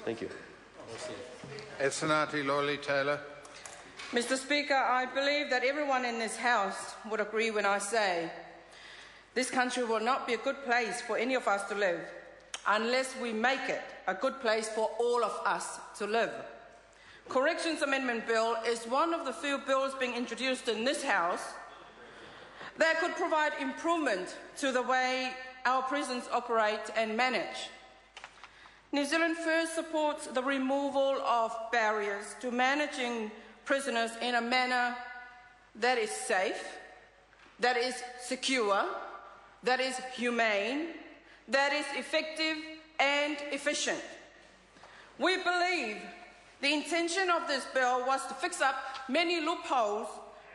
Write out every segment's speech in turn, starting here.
Thank you. Esanati Lawley Taylor. Mr. Speaker, I believe that everyone in this House would agree when I say this country will not be a good place for any of us to live unless we make it a good place for all of us to live. Corrections Amendment Bill is one of the few bills being introduced in this House that could provide improvement to the way our prisons operate and manage. New Zealand First supports the removal of barriers to managing prisoners in a manner that is safe, that is secure, that is humane, that is effective and efficient. We believe the intention of this bill was to fix up many loopholes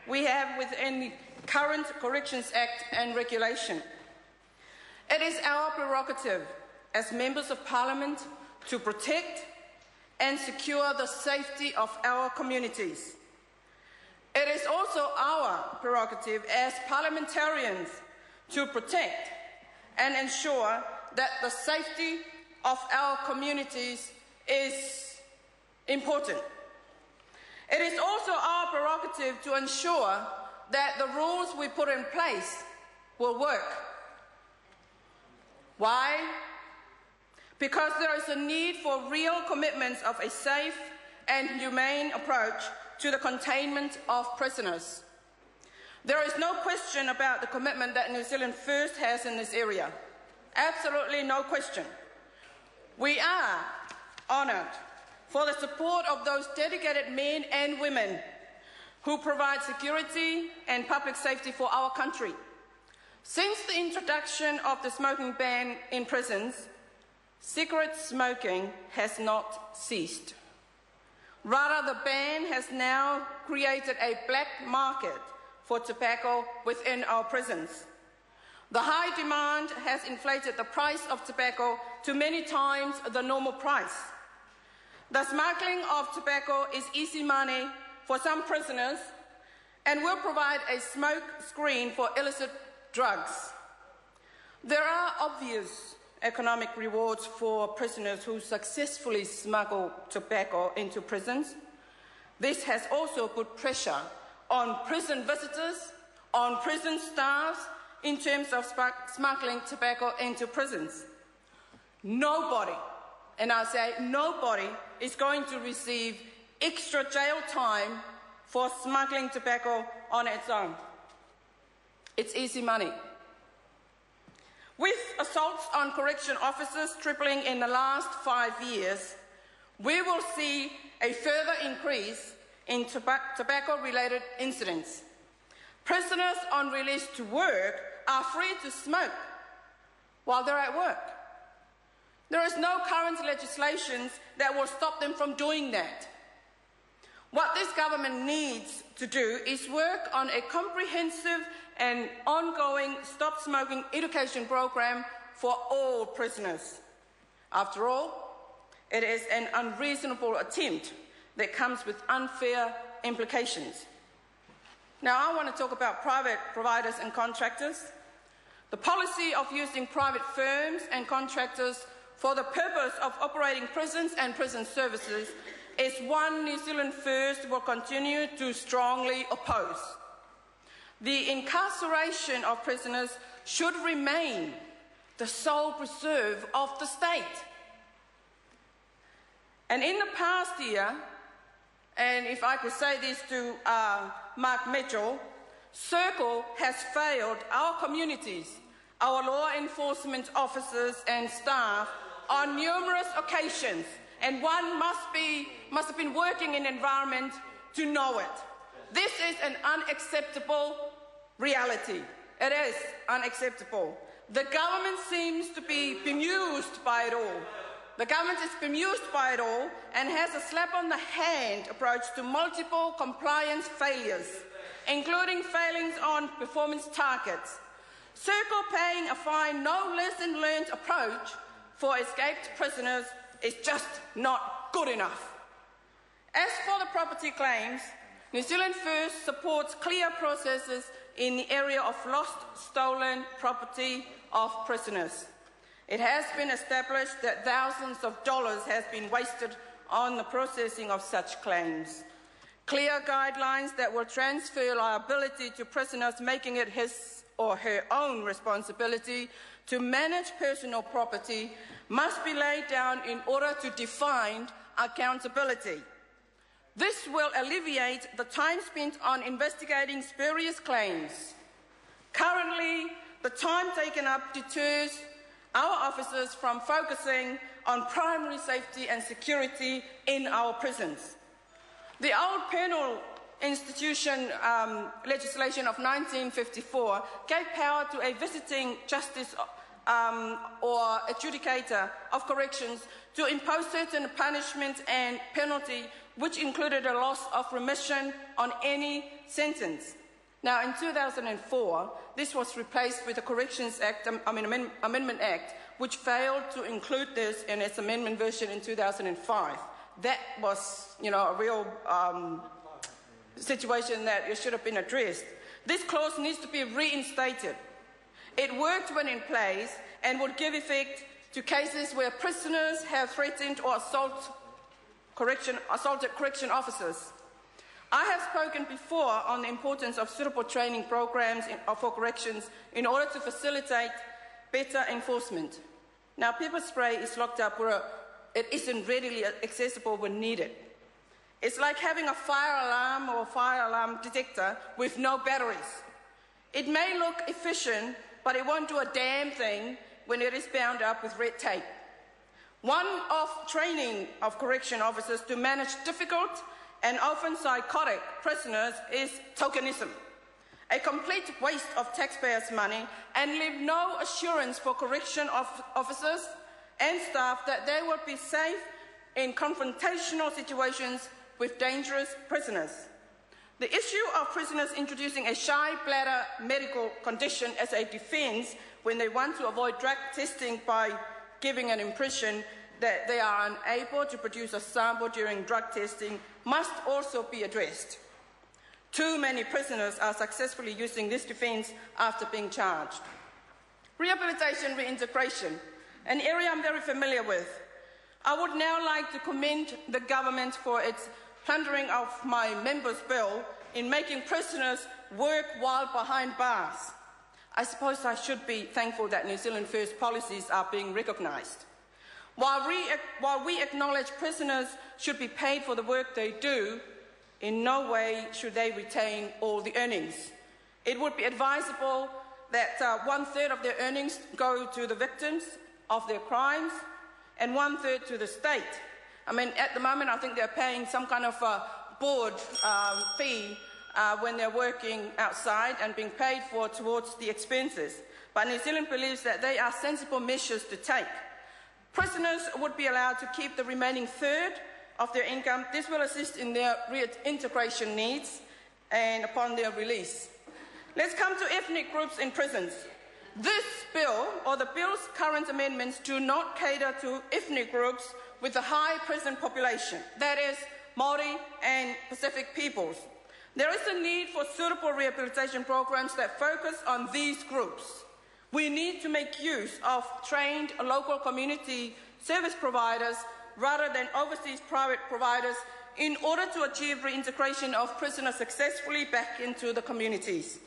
we have within the current Corrections Act and regulation. It is our prerogative as members of Parliament to protect and secure the safety of our communities. It is also our prerogative as parliamentarians to protect and ensure that the safety of our communities is important. It is also our prerogative to ensure that the rules we put in place will work. Why? Because there is a need for real commitments of a safe and humane approach to the containment of prisoners. There is no question about the commitment that New Zealand First has in this area. Absolutely no question. We are honoured for the support of those dedicated men and women who provide security and public safety for our country. Since the introduction of the smoking ban in prisons, cigarette smoking has not ceased. Rather, the ban has now created a black market for tobacco within our prisons. The high demand has inflated the price of tobacco to many times the normal price. The smuggling of tobacco is easy money for some prisoners and will provide a smoke screen for illicit drugs. There are obvious economic rewards for prisoners who successfully smuggle tobacco into prisons. This has also put pressure on prison visitors, on prison staff, in terms of smuggling tobacco into prisons. Nobody, and I say nobody, is going to receive extra jail time for smuggling tobacco on its own. It's easy money. With assaults on correction officers tripling in the last 5 years, we will see a further increase in tobacco-related incidents. Prisoners on release to work are free to smoke while they're at work. There is no current legislation that will stop them from doing that. What this government needs to do is work on a comprehensive and ongoing stop smoking education program for all prisoners. After all, it is an unreasonable attempt that comes with unfair implications. Now, I want to talk about private providers and contractors. The policy of using private firms and contractors for the purpose of operating prisons and prison services is one New Zealand First will continue to strongly oppose. The incarceration of prisoners should remain the sole preserve of the state. And in the past year, and if I could say this to Mark Mitchell, Circle has failed our communities, our law enforcement officers and staff on numerous occasions, and one must have been working in an environment to know it. This is an unacceptable reality. It is unacceptable. The government seems to be bemused by it all. The government is bemused by it all and has a slap-on-the-hand approach to multiple compliance failures, including failings on performance targets. Circle paying a fine, no lesson learned approach for escaped prisoners is just not good enough. As for the property claims, New Zealand First supports clear processes in the area of lost, stolen property of prisoners. It has been established that thousands of dollars has been wasted on the processing of such claims. Clear guidelines that will transfer liability to prisoners, making it his or her own responsibility to manage personal property, must be laid down in order to define accountability. This will alleviate the time spent on investigating spurious claims. Currently, the time taken up deters our officers from focusing on primary safety and security in our prisons. The old penal institution legislation of 1954 gave power to a visiting justice or adjudicator of corrections to impose certain punishment and penalty, which included a loss of remission on any sentence. Now, in 2004, this was replaced with the Corrections Act, Amendment Act, which failed to include this in its amendment version in 2005. That was, a real situation that it should have been addressed. This clause needs to be reinstated. It worked when in place and would give effect to cases where prisoners have threatened or assaulted correction officers. I have spoken before on the importance of suitable training programs for corrections in order to facilitate better enforcement. Now, pepper spray is locked up where it isn't readily accessible when needed. It's like having a fire alarm or fire alarm detector with no batteries. It may look efficient, but it won't do a damn thing when it is bound up with red tape. One-off training of correction officers to manage difficult and often psychotic prisoners is tokenism, a complete waste of taxpayers' money, and leave no assurance for correction officers and staff that they will be safe in confrontational situations with dangerous prisoners. The issue of prisoners introducing a shy bladder medical condition as a defense when they want to avoid drug testing by giving an impression that they are unable to produce a sample during drug testing must also be addressed. Too many prisoners are successfully using this defense after being charged. Rehabilitation, reintegration, an area I'm very familiar with. I would now like to commend the government for its plundering of my member's bill in making prisoners work while behind bars. I suppose I should be thankful that New Zealand First policies are being recognised. While we acknowledge prisoners should be paid for the work they do, in no way should they retain all the earnings. It would be advisable that 1/3 of their earnings go to the victims of their crimes and 1/3 to the state. At the moment, I think they're paying some kind of a board fee when they're working outside and being paid for towards the expenses. But New Zealand believes that they are sensible measures to take. Prisoners would be allowed to keep the remaining 1/3 of their income. This will assist in their reintegration needs and upon their release. Let's come to ethnic groups in prisons. This bill, or the bill's current amendments, do not cater to ethnic groups with a high prison population, that is, Māori and Pacific peoples. There is a need for suitable rehabilitation programs that focus on these groups. We need to make use of trained local community service providers rather than overseas private providers in order to achieve reintegration of prisoners successfully back into the communities.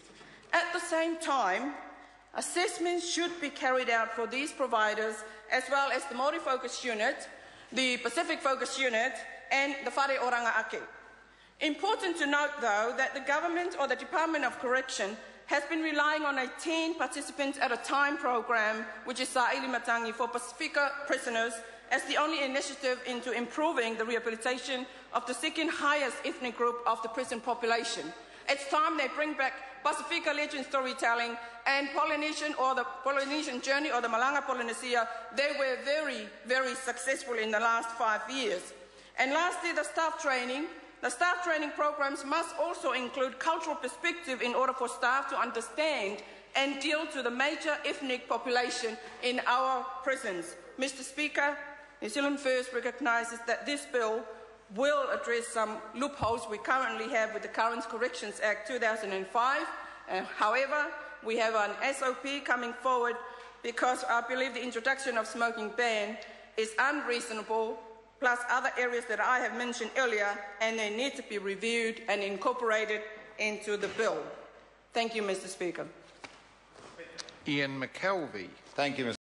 At the same time, assessments should be carried out for these providers as well as the Māori Focus Unit, the Pacific Focus Unit and the Whare Oranga Ake. Important to note, though, that the government or the Department of Correction has been relying on a 10 participants at a time program, which is Sa'ili Matangi for Pacifica prisoners, as the only initiative into improving the rehabilitation of the second highest ethnic group of the prison population. It's time they bring back Pacifica legend storytelling and Polynesian or the Polynesian journey or the Malanga Polynesia. They were very, very successful in the last 5 years. And lastly, the staff training. The staff training programs must also include cultural perspective in order for staff to understand and deal to the major ethnic population in our prisons. Mr. Speaker, New Zealand First recognises that this bill will address some loopholes we currently have with the current Corrections Act 2005. However, we have an SOP coming forward because I believe the introduction of smoking ban is unreasonable, plus other areas that I have mentioned earlier, and they need to be reviewed and incorporated into the bill. Thank you, Mr. Speaker. Ian McKelvey. Thank you, Mr.